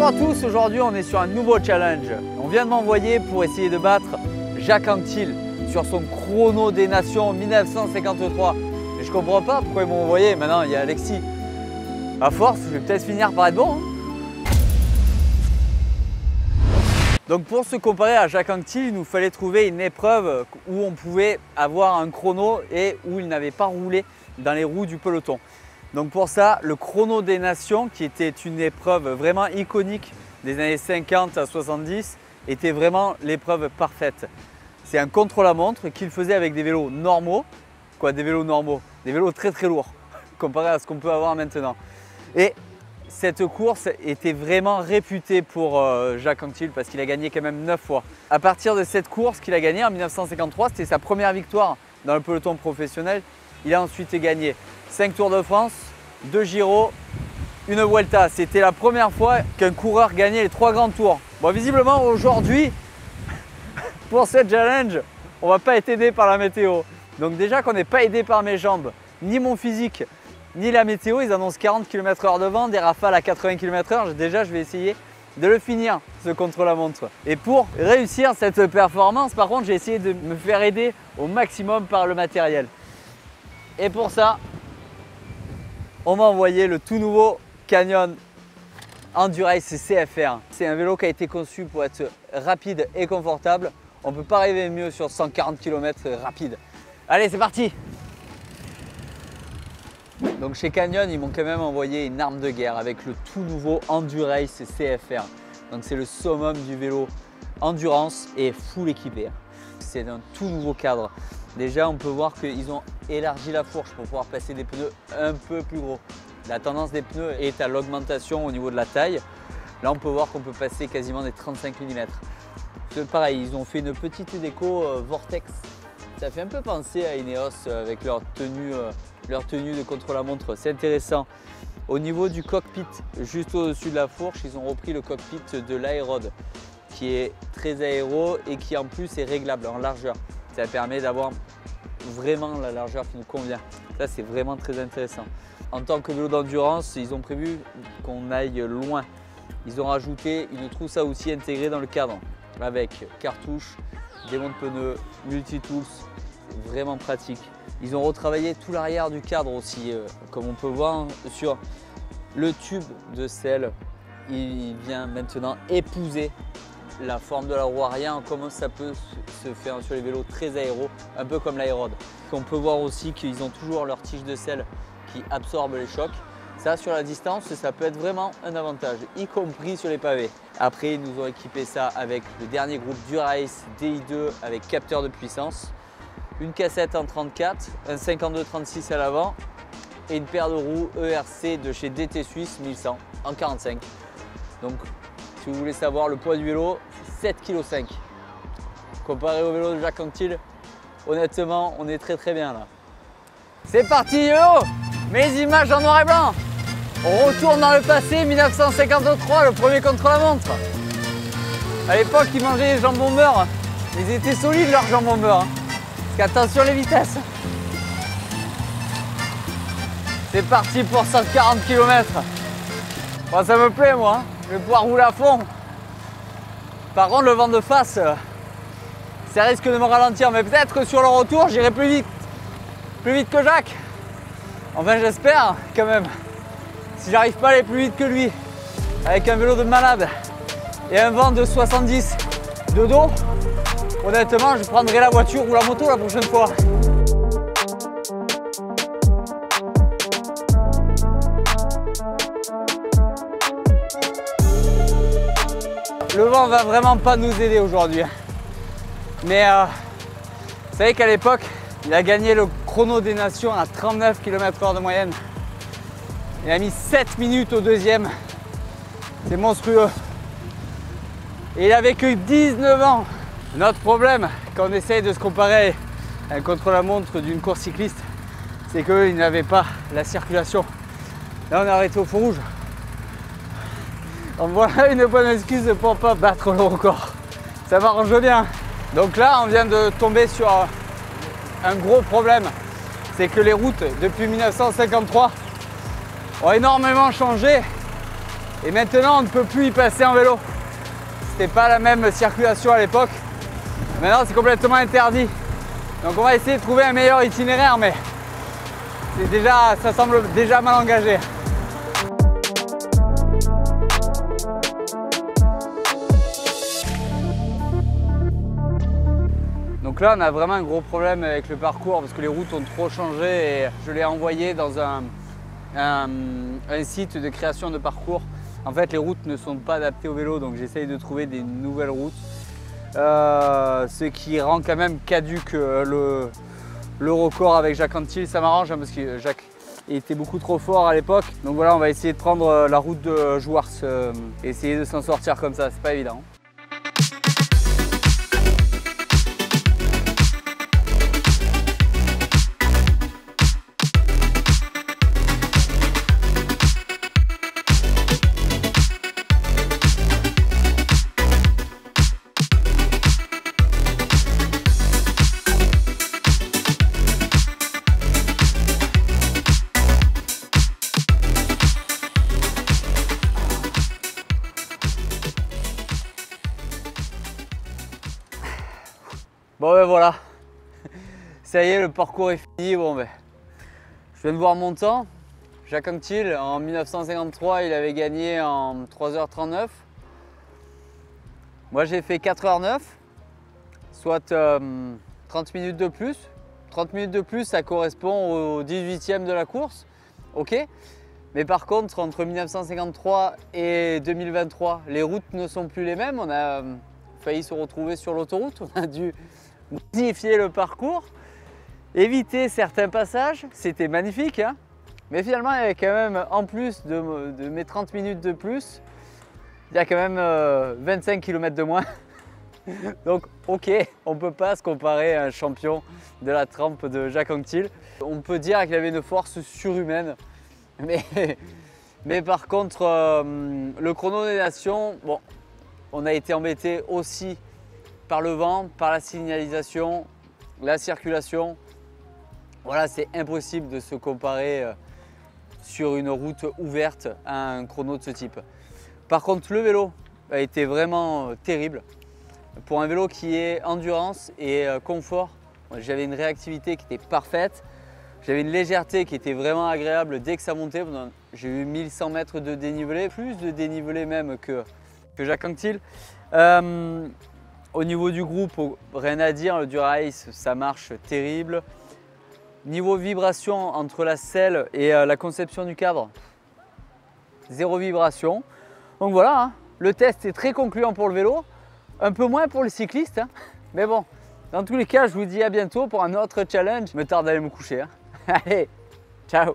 Bonjour à tous, aujourd'hui on est sur un nouveau challenge. On vient de m'envoyer pour essayer de battre Jacques Anquetil sur son chrono des nations 1953. Et je comprends pas pourquoi ils m'ont envoyé, maintenant il y a Alexis. À force, je vais peut-être finir par être bon. Donc pour se comparer à Jacques Anquetil, il nous fallait trouver une épreuve où on pouvait avoir un chrono et où il n'avait pas roulé dans les roues du peloton. Donc pour ça, le chrono des nations, qui était une épreuve vraiment iconique des années 50 à 70, était vraiment l'épreuve parfaite. C'est un contre-la-montre qu'il faisait avec des vélos normaux, des vélos normaux, des vélos très lourds, comparé à ce qu'on peut avoir maintenant. Et cette course était vraiment réputée pour Jacques Anquetil parce qu'il a gagné quand même 9 fois. À partir de cette course qu'il a gagnée en 1953, c'était sa première victoire dans le peloton professionnel. Il a ensuite gagné 5 Tours de France, 2 Giro, une Vuelta. C'était la première fois qu'un coureur gagnait les 3 grands tours. Bon, visiblement aujourd'hui, pour ce challenge, on ne va pas être aidé par la météo. Donc déjà qu'on n'est pas aidé par mes jambes, ni mon physique, ni la météo, ils annoncent 40 km/h de vent, des rafales à 80 km/h. Déjà, je vais essayer de le finir, ce contre-la-montre. Et pour réussir cette performance, par contre, j'ai essayé de me faire aider au maximum par le matériel. Et pour ça, on m'a envoyé le tout nouveau Canyon Endurace CFR. C'est un vélo qui a été conçu pour être rapide et confortable. On ne peut pas rêver mieux sur 140 km rapide. Allez, c'est parti! Donc chez Canyon, ils m'ont quand même envoyé une arme de guerre avec le tout nouveau Endurace CFR. Donc c'est le summum du vélo endurance et full équipé. C'est un tout nouveau cadre. Déjà, on peut voir qu'ils ont élargi la fourche pour pouvoir passer des pneus un peu plus gros. La tendance des pneus est à l'augmentation au niveau de la taille. Là, on peut voir qu'on peut passer quasiment des 35 mm. C'est pareil, ils ont fait une petite déco Vortex. Ça fait un peu penser à Ineos avec leur tenue de contre-la-montre. C'est intéressant. Au niveau du cockpit, juste au-dessus de la fourche, ils ont repris le cockpit de l'Aérode, qui est très aéro et qui en plus est réglable en largeur. Ça permet d'avoir vraiment la largeur qui nous convient. Ça, c'est vraiment très intéressant. En tant que vélo d'endurance, ils ont prévu qu'on aille loin. Ils ont rajouté une trousse à outils intégrée dans le cadre avec cartouches, démonte-pneus, multitools, vraiment pratique. Ils ont retravaillé tout l'arrière du cadre aussi, comme on peut voir sur le tube de selle. Il vient maintenant épouser la forme de la roue arrière, comme ça peut se faire sur les vélos très aéros, un peu comme l'Aérode. On peut voir aussi qu'ils ont toujours leur tige de selle qui absorbe les chocs. Ça, sur la distance, ça peut être vraiment un avantage, y compris sur les pavés. Après, ils nous ont équipé ça avec le dernier groupe Dura-Ace DI2 avec capteur de puissance, une cassette en 34, un 52-36 à l'avant et une paire de roues ERC de chez DT Suisse 1100 en 45. Donc, si vous voulez savoir le poids du vélo, c'est 7,5 kg. Comparé au vélo de Jacques Anquetil, honnêtement, on est très bien là. C'est parti yo! Mes images en noir et blanc. On retourne dans le passé, 1953, le premier contre-la-montre. À l'époque, ils mangeaient les jambons beurre. Ils étaient solides leurs jambons beurre. Parce qu'attention les vitesses. C'est parti pour 140 km. Bon, ça me plaît moi, je vais pouvoir rouler à fond. Par contre, le vent de face, ça risque de me ralentir. Mais peut-être que sur le retour, j'irai plus vite. Plus vite que Jacques. Enfin, j'espère quand même. Si j'arrive pas à aller plus vite que lui, avec un vélo de malade et un vent de 70 de dos, honnêtement, je prendrai la voiture ou la moto la prochaine fois. Le vent va vraiment pas nous aider aujourd'hui. Mais vous savez qu'à l'époque, il a gagné le chrono des nations à 39 km/h de moyenne. Il a mis 7 minutes au deuxième. C'est monstrueux. Et il avait que 19 ans. Notre problème, quand on essaye de se comparer à un contre-la-montre d'une course cycliste, c'est qu'il n'avait pas la circulation. Là, on est arrêté au feu rouge. Donc voilà une bonne excuse pour ne pas battre le record. Ça m'arrange bien. Donc là, on vient de tomber sur un gros problème. C'est que les routes, depuis 1953, ont énormément changé. Et maintenant, on ne peut plus y passer en vélo. C'était pas la même circulation à l'époque. Maintenant, c'est complètement interdit. Donc on va essayer de trouver un meilleur itinéraire, mais ça semble déjà mal engagé. Donc là, on a vraiment un gros problème avec le parcours parce que les routes ont trop changé et je l'ai envoyé dans un site de création de parcours. En fait, les routes ne sont pas adaptées au vélo, donc j'essaye de trouver des nouvelles routes. Ce qui rend quand même caduque le record avec Jacques Anquetil. Ça m'arrange hein, parce que Jacques était beaucoup trop fort à l'époque. Donc voilà, on va essayer de prendre la route de Jouars, essayer de s'en sortir comme ça, c'est pas évident. Bon ben voilà, ça y est, le parcours est fini. Bon ben, je viens de voir mon temps. Jacques Anquetil, en 1953, il avait gagné en 3h39. Moi j'ai fait 4h09, soit 30 minutes de plus. 30 minutes de plus, ça correspond au 18e de la course, ok. Mais par contre, entre 1953 et 2023, les routes ne sont plus les mêmes. On a failli se retrouver sur l'autoroute, on a dû modifier le parcours, éviter certains passages, c'était magnifique, hein, mais finalement il y avait quand même, en plus de mes 30 minutes de plus, il y a quand même 25 km de moins. Donc ok, on ne peut pas se comparer à un champion de la trempe de Jacques Anquetil. On peut dire qu'il avait une force surhumaine, mais par contre, le chrono des nations, bon, on a été embêté aussi par le vent, par la signalisation, la circulation. Voilà, c'est impossible de se comparer sur une route ouverte à un chrono de ce type. Par contre, le vélo a été vraiment terrible. Pour un vélo qui est endurance et confort, j'avais une réactivité qui était parfaite. J'avais une légèreté qui était vraiment agréable dès que ça montait. J'ai eu 1100 mètres de dénivelé, plus de dénivelé même que Jacques Anquetil. Au niveau du groupe, rien à dire, le Dura-Ace, ça marche terrible. Niveau vibration entre la selle et la conception du cadre, zéro vibration. Donc voilà, hein, le test est très concluant pour le vélo, un peu moins pour le cycliste. Hein. Mais bon, dans tous les cas, je vous dis à bientôt pour un autre challenge. Je me tarde d'aller me coucher. Hein. Allez, ciao!